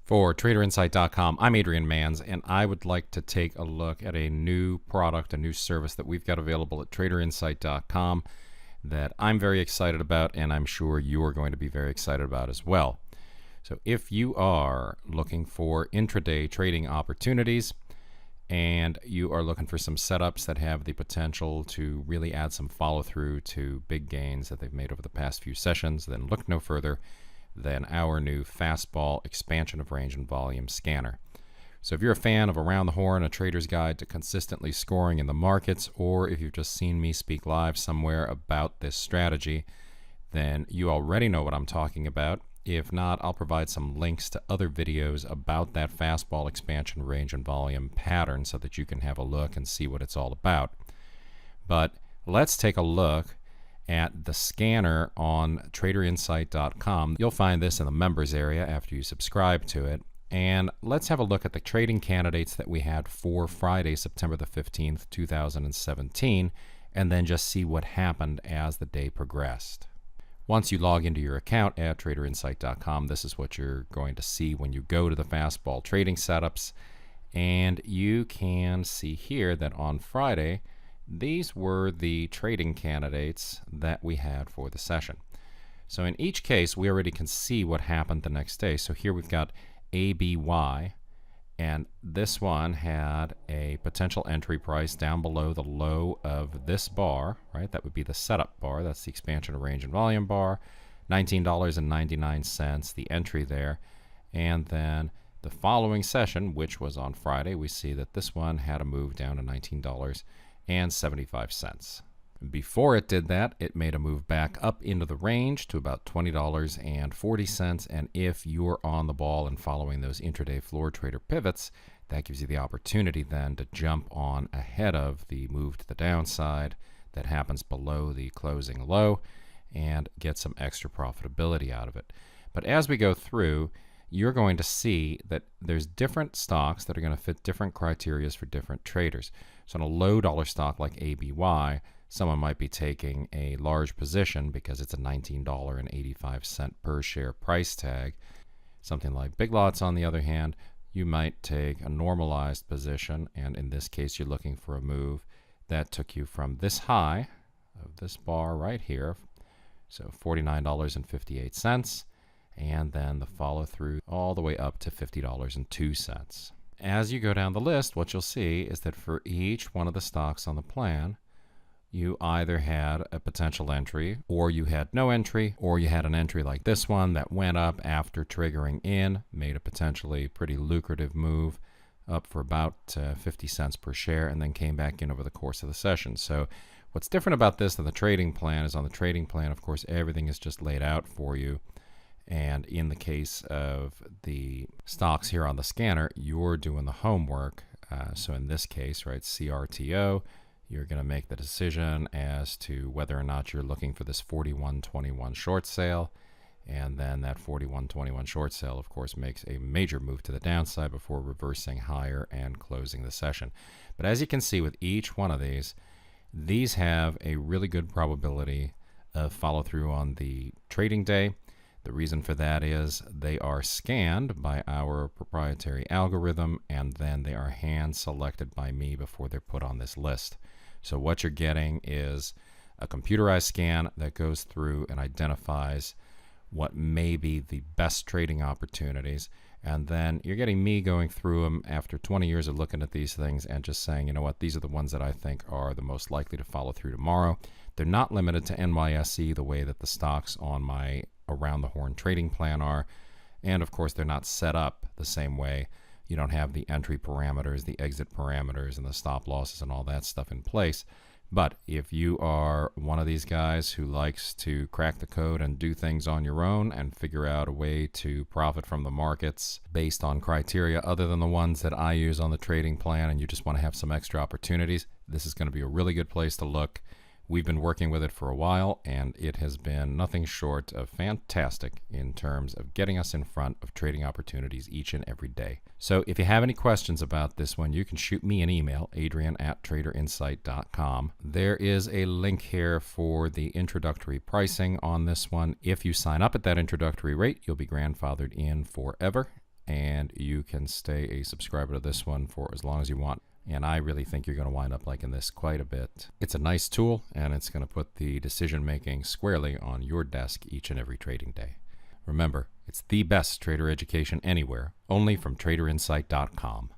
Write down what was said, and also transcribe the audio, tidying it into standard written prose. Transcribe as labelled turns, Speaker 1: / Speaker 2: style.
Speaker 1: For TraderInsight.com, I'm Adrian Manns, and I would like to take a look at a new product, a new service that we've got available at TraderInsight.com that I'm very excited about, and I'm sure you're going to be very excited about as well. So if you are looking for intraday trading opportunities and you are looking for some setups that have the potential to really add some follow-through to big gains that they've made over the past few sessions, then look no further than our new fastball expansion of range and volume scanner. So if you're a fan of Around the Horn, a trader's guide to consistently scoring in the markets, or if you've just seen me speak live somewhere about this strategy, then you already know what I'm talking about. If not, I'll provide some links to other videos about that fastball expansion range and volume pattern so that you can have a look and see what it's all about. But let's take a look at the scanner on TraderInsight.com. You'll find this in the members area after you subscribe to it. And let's have a look at the trading candidates that we had for Friday, September the 15th, 2017, and then just see what happened as the day progressed. Once you log into your account at TraderInsight.com, this is what you're going to see when you go to the fastball trading setups. And you can see here that on Friday, these were the trading candidates that we had for the session. So in each case, we already can see what happened the next day. So here we've got ABY, and this one had a potential entry price down below the low of this bar, right? That would be the setup bar. That's the expansion of range and volume bar, $19.99, the entry there. And then the following session, which was on Friday, we see that this one had a move down to $19.75. Before it did that, it made a move back up into the range to about $20.40. And if you're on the ball and following those intraday floor trader pivots, that gives you the opportunity then to jump on ahead of the move to the downside that happens below the closing low and get some extra profitability out of it. But as we go through, you're going to see that there's different stocks that are going to fit different criteria for different traders. So in a low dollar stock like ABY, someone might be taking a large position because it's a $19.85 per share price tag. Something like Big Lots, on the other hand, you might take a normalized position, and in this case, you're looking for a move that took you from this high of this bar right here, so $49.58, and then the follow through all the way up to $50.02. As you go down the list, what you'll see is that for each one of the stocks on the plan, you either had a potential entry, or you had no entry, or you had an entry like this one that went up after triggering in, made a potentially pretty lucrative move up for about 50 cents per share, and then came back in over the course of the session. So what's different about this than the trading plan is on the trading plan, of course, everything is just laid out for you. And in the case of the stocks here on the scanner, you're doing the homework. So in this case, right, CRTO, you're going to make the decision as to whether or not you're looking for this 41.21 short sale. And then that 41.21 short sale, of course, makes a major move to the downside before reversing higher and closing the session. But as you can see with each one of these have a really good probability of follow through on the trading day. The reason for that is they are scanned by our proprietary algorithm, and then they are hand selected by me before they're put on this list. So what you're getting is a computerized scan that goes through and identifies what may be the best trading opportunities. And then you're getting me going through them after 20 years of looking at these things and just saying, you know what, these are the ones that I think are the most likely to follow through tomorrow. They're not limited to NYSE the way that the stocks on my Around the Horn trading plan are. And of course, they're not set up the same way. You don't have the entry parameters, the exit parameters, and the stop losses and all that stuff in place. But if you are one of these guys who likes to crack the code and do things on your own and figure out a way to profit from the markets based on criteria other than the ones that I use on the trading plan, and you just want to have some extra opportunities, this is going to be a really good place to look. We've been working with it for a while, and it has been nothing short of fantastic in terms of getting us in front of trading opportunities each and every day. So if you have any questions about this one, you can shoot me an email, adrian@traderinsight.com. There is a link here for the introductory pricing on this one. If you sign up at that introductory rate, you'll be grandfathered in forever. and you can stay a subscriber to this one for as long as you want. And I really think you're going to wind up liking this quite a bit. It's a nice tool, and it's going to put the decision-making squarely on your desk each and every trading day. Remember, it's the best trader education anywhere, only from traderinsight.com.